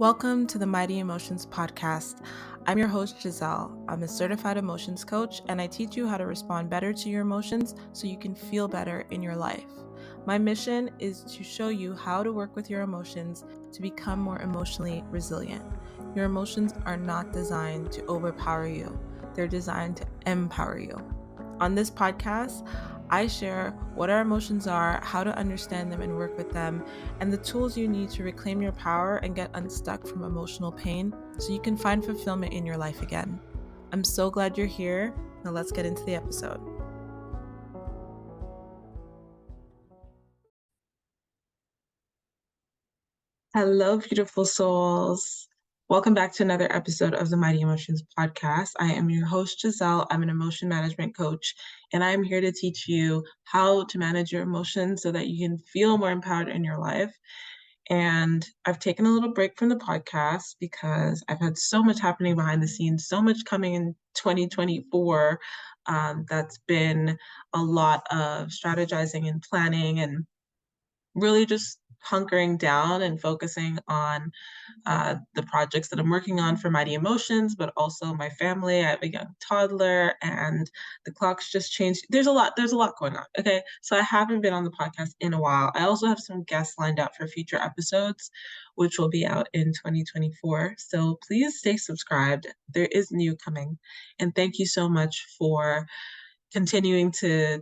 Welcome to the Mighty Emotions podcast. I'm your host, Giselle. I'm a certified emotions coach, and I teach you how to respond better to your emotions so you can feel better in your life. My mission is to show you how to work with your emotions to become more emotionally resilient. Your emotions are not designed to overpower you, they're designed to empower you. On this podcast, I share what our emotions are, how to understand them and work with them, and the tools you need to reclaim your power and get unstuck from emotional pain so you can find fulfillment in your life again. I'm so glad you're here. Now let's get into the episode. Hello, beautiful souls. Welcome back to another episode of the Mighty Emotions podcast. I am your host, Giselle. I'm an emotion management coach, and I'm here to teach you how to manage your emotions so that you can feel more empowered in your life. And I've taken a little break from the podcast because I've had so much happening behind the scenes, so much coming in 2024. That's been a lot of strategizing and planning and really just hunkering down and focusing on the projects that I'm working on for Mighty Emotions, but also my family. I have a young toddler and the clock's just changed. There's a lot going on. Okay. So I haven't been on the podcast in a while. I also have some guests lined up for future episodes, which will be out in 2024. So please stay subscribed. There is new coming. And thank you so much for continuing to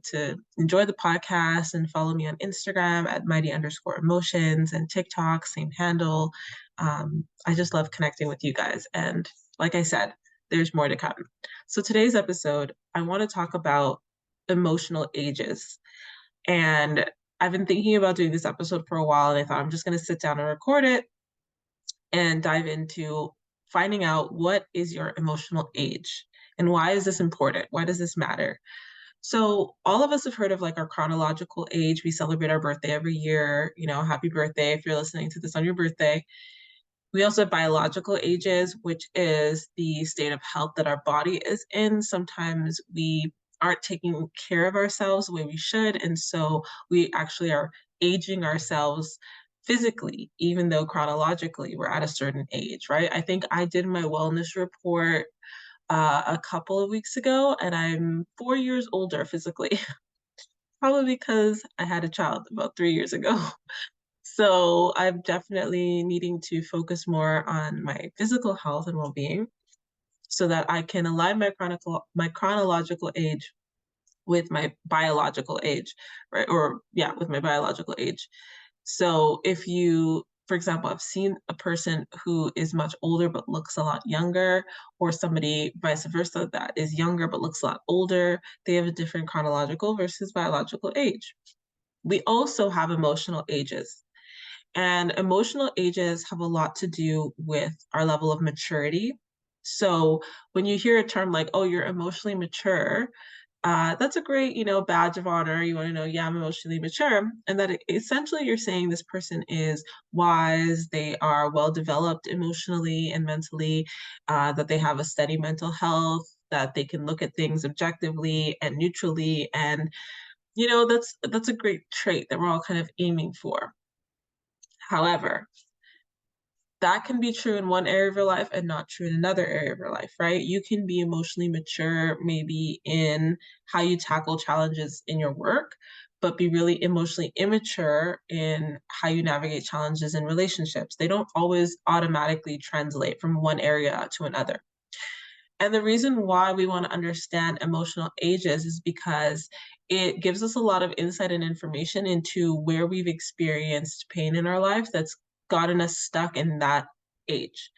enjoy the podcast and follow me on Instagram at mighty_emotions and TikTok, same handle. I just love connecting with you guys. And like I said, there's more to come. So today's episode, I want to talk about emotional ages. And I've been thinking about doing this episode for a while, and I thought I'm just going to sit down and record it and dive into finding out what is your emotional age and why is this important? Why does this matter? So all of us have heard of like our chronological age. We celebrate our birthday every year. Happy birthday if you're listening to this on your birthday. We also have biological ages, which is the state of health that our body is in. Sometimes we aren't taking care of ourselves the way we should. And so we actually are aging ourselves physically, even though chronologically we're at a certain age, right? I think I did my wellness report a couple of weeks ago, and I'm 4 years older physically, probably because I had a child about 3 years ago. So I'm definitely needing to focus more on my physical health and well-being so that I can align my chronological age with my biological age, right? Or yeah, with my biological age. So if you, for example, I've seen a person who is much older but looks a lot younger, or somebody vice versa that is younger but looks a lot older. They have a different chronological versus biological age. We also have emotional ages. And emotional ages have a lot to do with our level of maturity. So when you hear a term like, oh, you're emotionally mature, that's a great, badge of honor. You want to know, yeah, I'm emotionally mature. And that essentially you're saying this person is wise, they are well developed emotionally and mentally, that they have a steady mental health, that they can look at things objectively and neutrally. And, that's a great trait that we're all kind of aiming for. However, that can be true in one area of your life and not true in another area of your life, right? You can be emotionally mature, maybe in how you tackle challenges in your work, but be really emotionally immature in how you navigate challenges in relationships. They don't always automatically translate from one area to another. And the reason why we want to understand emotional ages is because it gives us a lot of insight and information into where we've experienced pain in our life that's gotten us stuck in that age.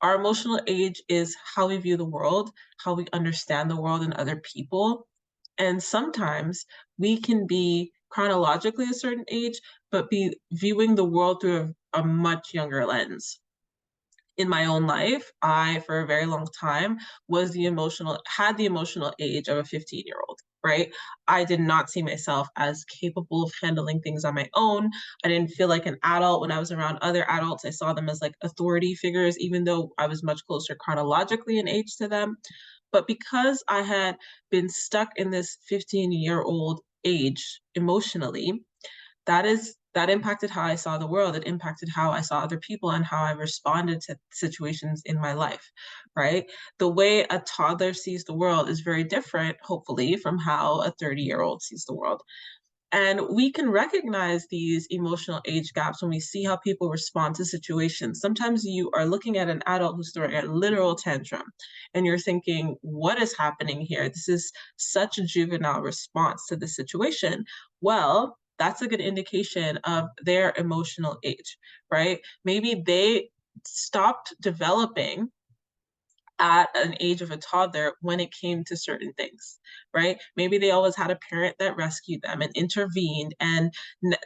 Our emotional age is how we view the world, how we understand the world and other people. And sometimes we can be chronologically a certain age, but be viewing the world through a much younger lens. In my own life, I, for a very long time, had the emotional age of a 15-year-old, right? I did not see myself as capable of handling things on my own. I didn't feel like an adult when I was around other adults. I saw them as like authority figures, even though I was much closer chronologically in age to them. But because I had been stuck in this 15-year-old age emotionally, that impacted how I saw the world. It impacted how I saw other people and how I responded to situations in my life, right? The way a toddler sees the world is very different, hopefully, from how a 30-year-old sees the world. And we can recognize these emotional age gaps when we see how people respond to situations. Sometimes you are looking at an adult who's throwing a literal tantrum, and you're thinking, what is happening here? This is such a juvenile response to the situation. Well, that's a good indication of their emotional age, right? Maybe they stopped developing at an age of a toddler when it came to certain things, right? Maybe they always had a parent that rescued them and intervened and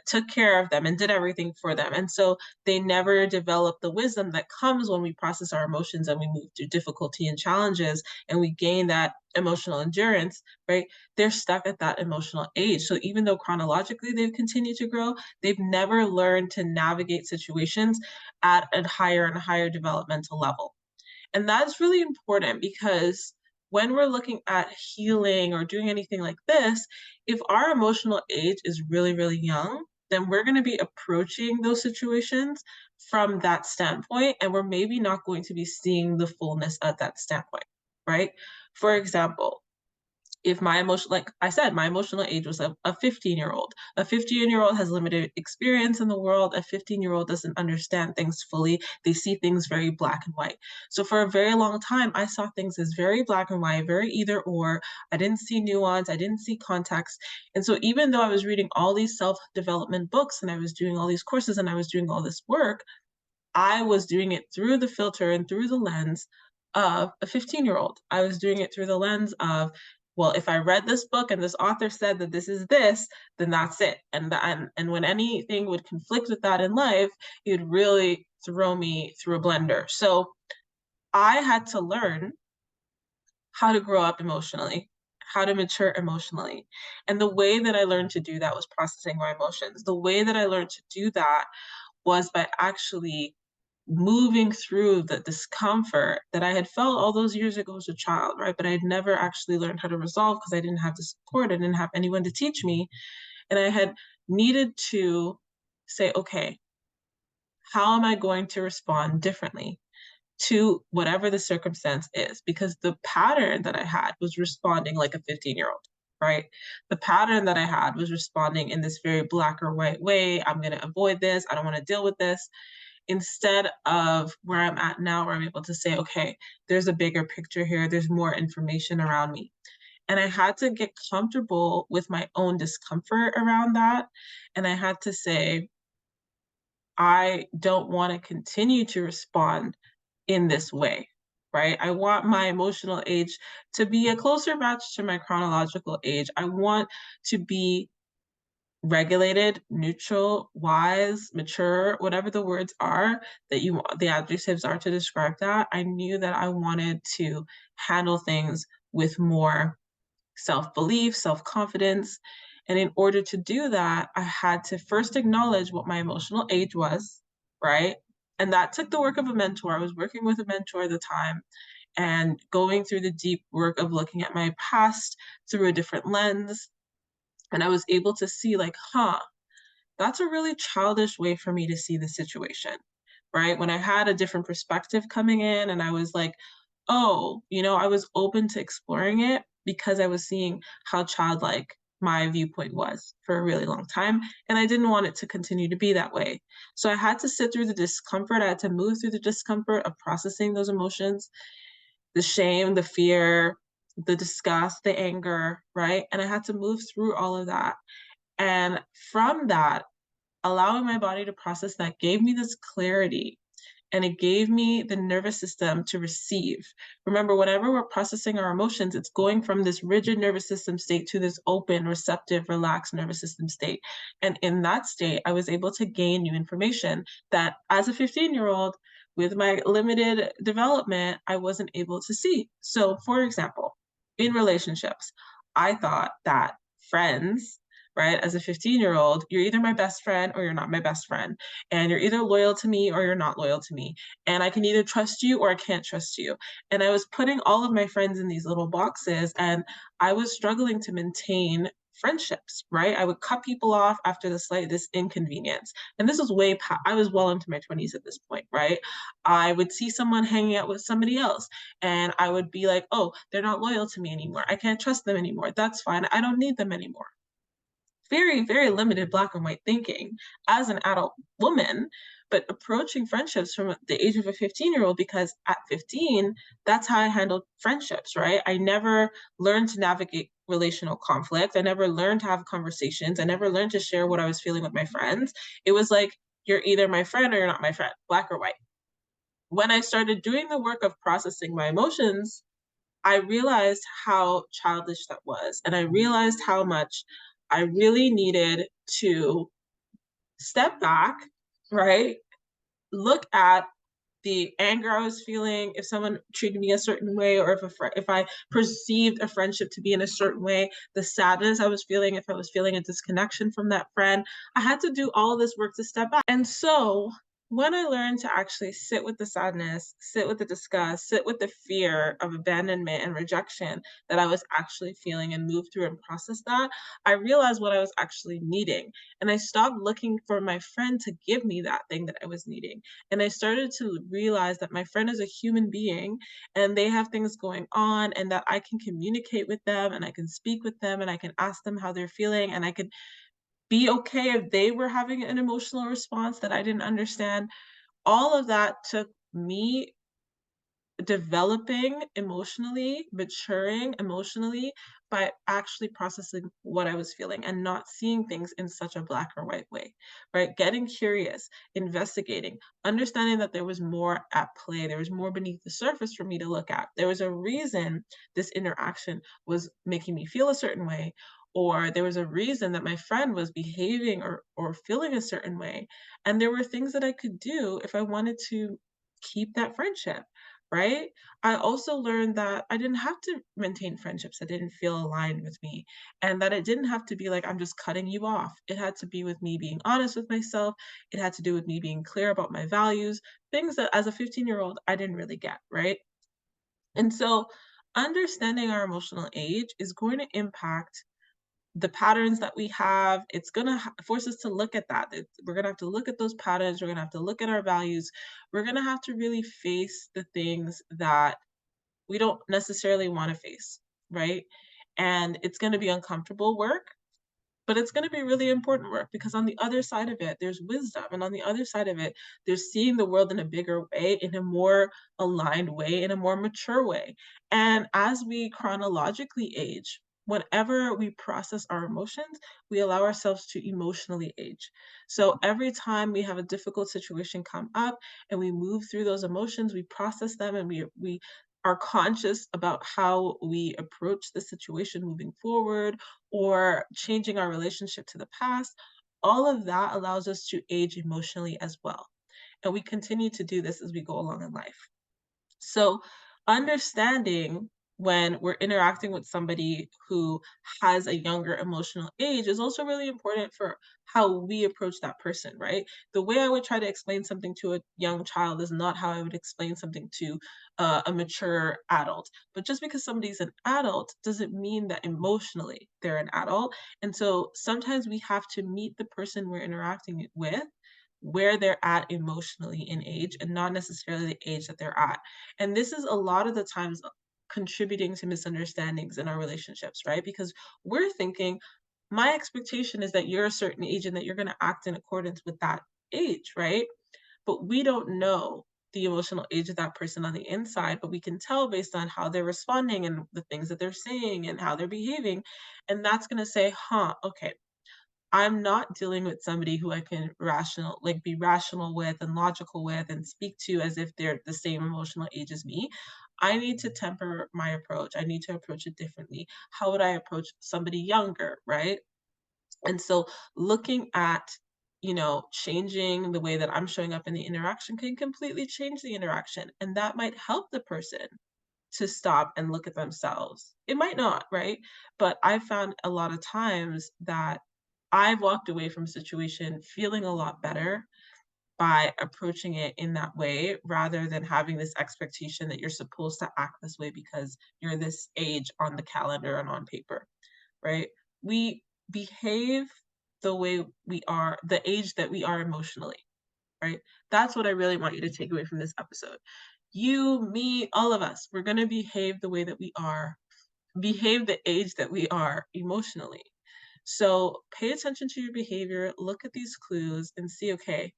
took care of them and did everything for them. And so they never developed the wisdom that comes when we process our emotions and we move through difficulty and challenges and we gain that emotional endurance, right? They're stuck at that emotional age. So even though chronologically they've continued to grow, they've never learned to navigate situations at a higher and higher developmental level. And that's really important because when we're looking at healing or doing anything like this, if our emotional age is really, really young, then we're going to be approaching those situations from that standpoint, and we're maybe not going to be seeing the fullness of that standpoint, right? For example, if my emotion, like I said, my emotional age was a 15-year-old. A 15-year-old has limited experience in the world. A 15-year-old doesn't understand things fully. They see things very black and white. So for a very long time, I saw things as very black and white, very either or. I didn't see nuance. I didn't see context. And so even though I was reading all these self-development books and I was doing all these courses and I was doing all this work, I was doing it through the filter and through the lens of a 15-year-old. I was doing it through the lens of, well, if I read this book and this author said that this is this, then that's it. And when anything would conflict with that in life, it would really throw me through a blender. So I had to learn how to grow up emotionally, how to mature emotionally. And the way that I learned to do that was processing my emotions. The way that I learned to do that was by actually moving through the discomfort that I had felt all those years ago as a child, right? But I had never actually learned how to resolve because I didn't have the support. I didn't have anyone to teach me. And I had needed to say, okay, how am I going to respond differently to whatever the circumstance is? Because the pattern that I had was responding like a 15-year-old, right? The pattern that I had was responding in this very black or white way. I'm going to avoid this. I don't want to deal with this, instead of where I'm at now, where I'm able to say, okay, there's a bigger picture here, there's more information around me. And I had to get comfortable with my own discomfort around that. And I had to say, I don't want to continue to respond in this way, right? I want my emotional age to be a closer match to my chronological age. I want to be regulated, neutral, wise, mature, whatever the words are that you the adjectives are to describe that. I knew that I wanted to handle things with more self-belief, self-confidence. And in order to do that, I had to first acknowledge what my emotional age was, right? And that took the work of a mentor. I was working with a mentor at the time and going through the deep work of looking at my past through a different lens. And I was able to see, like, that's a really childish way for me to see the situation, right? When I had a different perspective coming in and I was like, oh, I was open to exploring it because I was seeing how childlike my viewpoint was for a really long time. And I didn't want it to continue to be that way. So I had to sit through the discomfort. I had to move through the discomfort of processing those emotions, the shame, the fear, the disgust, the anger, right? And I had to move through all of that. And from that, allowing my body to process that gave me this clarity, and it gave me the nervous system to receive. Remember, whenever we're processing our emotions, it's going from this rigid nervous system state to this open, receptive, relaxed nervous system state. And in that state, I was able to gain new information that as a 15-year-old with my limited development, I wasn't able to see. So, for example, in relationships, I thought that friends, right, as a 15-year-old, you're either my best friend or you're not my best friend. And you're either loyal to me or you're not loyal to me. And I can either trust you or I can't trust you. And I was putting all of my friends in these little boxes, and I was struggling to maintain friendships, right? I would cut people off after the slightest inconvenience. And this was I was well into my 20s at this point, right? I would see someone hanging out with somebody else and I would be like, oh, they're not loyal to me anymore. I can't trust them anymore. That's fine. I don't need them anymore. Very, very limited black and white thinking as an adult woman, but approaching friendships from the age of a 15-year-old because at 15, that's how I handled friendships, right? I never learned to navigate relational conflict. I never learned to have conversations. I never learned to share what I was feeling with my friends. It was like, you're either my friend or you're not my friend, black or white. When I started doing the work of processing my emotions, I realized how childish that was, and I realized how much I really needed to step back, right? Look at the anger I was feeling if someone treated me a certain way, or if I perceived a friendship to be in a certain way, the sadness I was feeling if I was feeling a disconnection from that friend. I had to do all of this work to step back. And so when I learned to actually sit with the sadness, sit with the disgust, sit with the fear of abandonment and rejection that I was actually feeling and move through and process that, I realized what I was actually needing. And I stopped looking for my friend to give me that thing that I was needing. And I started to realize that my friend is a human being and they have things going on, and that I can communicate with them and I can speak with them and I can ask them how they're feeling, and I could be okay if they were having an emotional response that I didn't understand. All of that took me developing emotionally, maturing emotionally by actually processing what I was feeling and not seeing things in such a black or white way, right? Getting curious, investigating, understanding that there was more at play, there was more beneath the surface for me to look at. There was a reason this interaction was making me feel a certain way, or there was a reason that my friend was behaving or feeling a certain way. And there were things that I could do if I wanted to keep that friendship, right? I also learned that I didn't have to maintain friendships that didn't feel aligned with me, and that it didn't have to be like, I'm just cutting you off. It had to be with me being honest with myself. It had to do with me being clear about my values, things that as a 15-year-old I didn't really get, right? And so understanding our emotional age is going to impact the patterns that we have. It's gonna force us to look at that. We're gonna have to look at those patterns. We're gonna have to look at our values. We're gonna have to really face the things that we don't necessarily want to face, right? And it's going to be uncomfortable work, but it's going to be really important work because on the other side of it, there's wisdom. And on the other side of it, there's seeing the world in a bigger way, in a more aligned way, in a more mature way. And as we chronologically age, whenever we process our emotions, we allow ourselves to emotionally age. So every time we have a difficult situation come up and we move through those emotions, we process them and we are conscious about how we approach the situation moving forward or changing our relationship to the past, all of that allows us to age emotionally as well. And we continue to do this as we go along in life. So, understanding when we're interacting with somebody who has a younger emotional age is also really important for how we approach that person, right? The way I would try to explain something to a young child is not how I would explain something to a mature adult. But just because somebody's an adult doesn't mean that emotionally they're an adult. And so sometimes we have to meet the person we're interacting with where they're at emotionally in age and not necessarily the age that they're at. And this is a lot of the times contributing to misunderstandings in our relationships, right? Because we're thinking, my expectation is that you're a certain age and that you're going to act in accordance with that age, right? But we don't know the emotional age of that person on the inside, but we can tell based on how they're responding and the things that they're saying and how they're behaving. And that's going to say, huh, okay, I'm not dealing with somebody who I can be rational with and logical with and speak to as if they're the same emotional age as me. I need to temper my approach. I need to approach it differently. How would I approach somebody younger, right? And so looking at, changing the way that I'm showing up in the interaction can completely change the interaction. And that might help the person to stop and look at themselves. It might not, right? But I found a lot of times that I've walked away from a situation feeling a lot better by approaching it in that way rather than having this expectation that you're supposed to act this way because you're this age on the calendar and on paper, right? We behave the way we are, the age that we are emotionally, right? That's what I really want you to take away from this episode. You, me, all of us, we're going to behave the way that we are, behave the age that we are emotionally. So pay attention to your behavior, look at these clues and see, okay,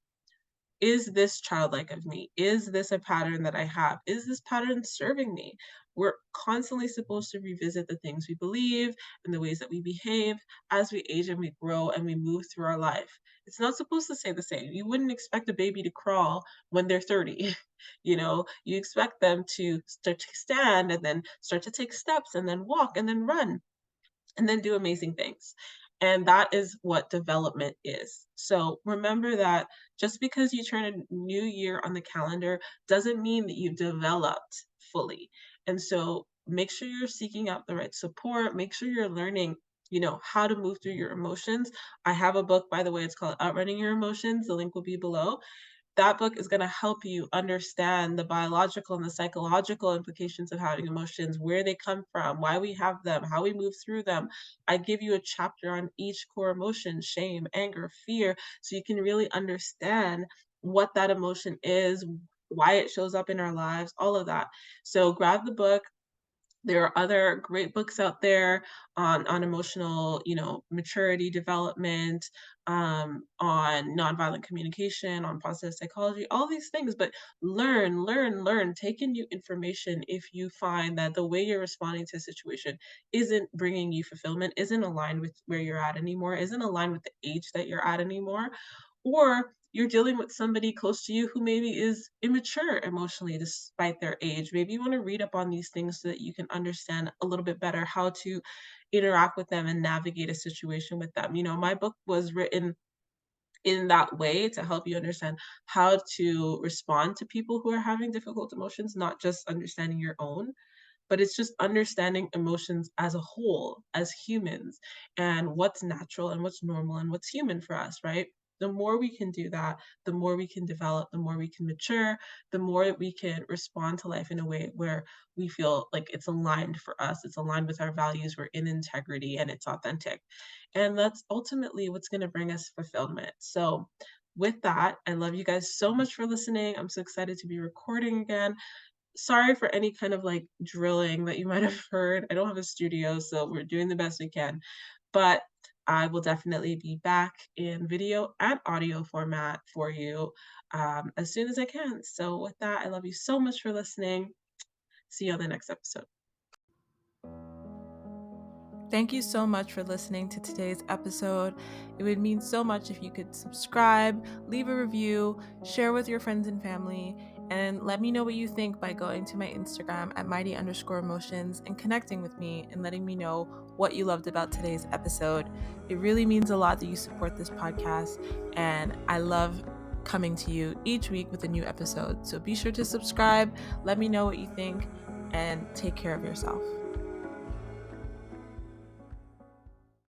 is this childlike of me? Is this a pattern that I have? Is this pattern serving me? We're constantly supposed to revisit the things we believe and the ways that we behave as we age and we grow and we move through our life. It's not supposed to stay the same. You wouldn't expect a baby to crawl when they're 30. You expect them to start to stand and then start to take steps and then walk and then run and then do amazing things. And that is what development is. So remember that just because you turn a new year on the calendar doesn't mean that you've developed fully. And so make sure you're seeking out the right support, make sure you're learning how to move through your emotions. I have a book, by the way, it's called Outrunning Your Emotions. The link will be below. That book is going to help you understand the biological and the psychological implications of having emotions, where they come from, why we have them, how we move through them. I give you a chapter on each core emotion: shame, anger, fear, so you can really understand what that emotion is, why it shows up in our lives, all of that. So grab the book. There are other great books out there on emotional, maturity development, on nonviolent communication, on positive psychology, all these things. But learn, learn, learn. Take in new information if you find that the way you're responding to a situation isn't bringing you fulfillment, isn't aligned with where you're at anymore, isn't aligned with the age that you're at anymore, or you're dealing with somebody close to you who maybe is immature emotionally despite their age. Maybe you want to read up on these things so that you can understand a little bit better how to interact with them and navigate a situation with them. My book was written in that way to help you understand how to respond to people who are having difficult emotions, not just understanding your own, but it's just understanding emotions as a whole, as humans, and what's natural and what's normal and what's human for us, right? The more we can do that, the more we can develop, the more we can mature, the more we can respond to life in a way where we feel like it's aligned for us, it's aligned with our values, we're in integrity, and it's authentic. And that's ultimately what's going to bring us fulfillment. So, with that, I love you guys so much for listening. I'm so excited to be recording again. Sorry for any kind of like drilling that you might have heard. I don't have a studio, so we're doing the best we can. But I will definitely be back in video and audio format for you as soon as I can. So, with that, I love you so much for listening. See you on the next episode. Thank you so much for listening to today's episode. It would mean so much if you could subscribe, leave a review, share with your friends and family, and let me know what you think by going to my Instagram at mighty_emotions and connecting with me and letting me know what you loved about today's episode. It really means a lot that you support this podcast, and I love coming to you each week with a new episode. So be sure to subscribe, let me know what you think, and take care of yourself.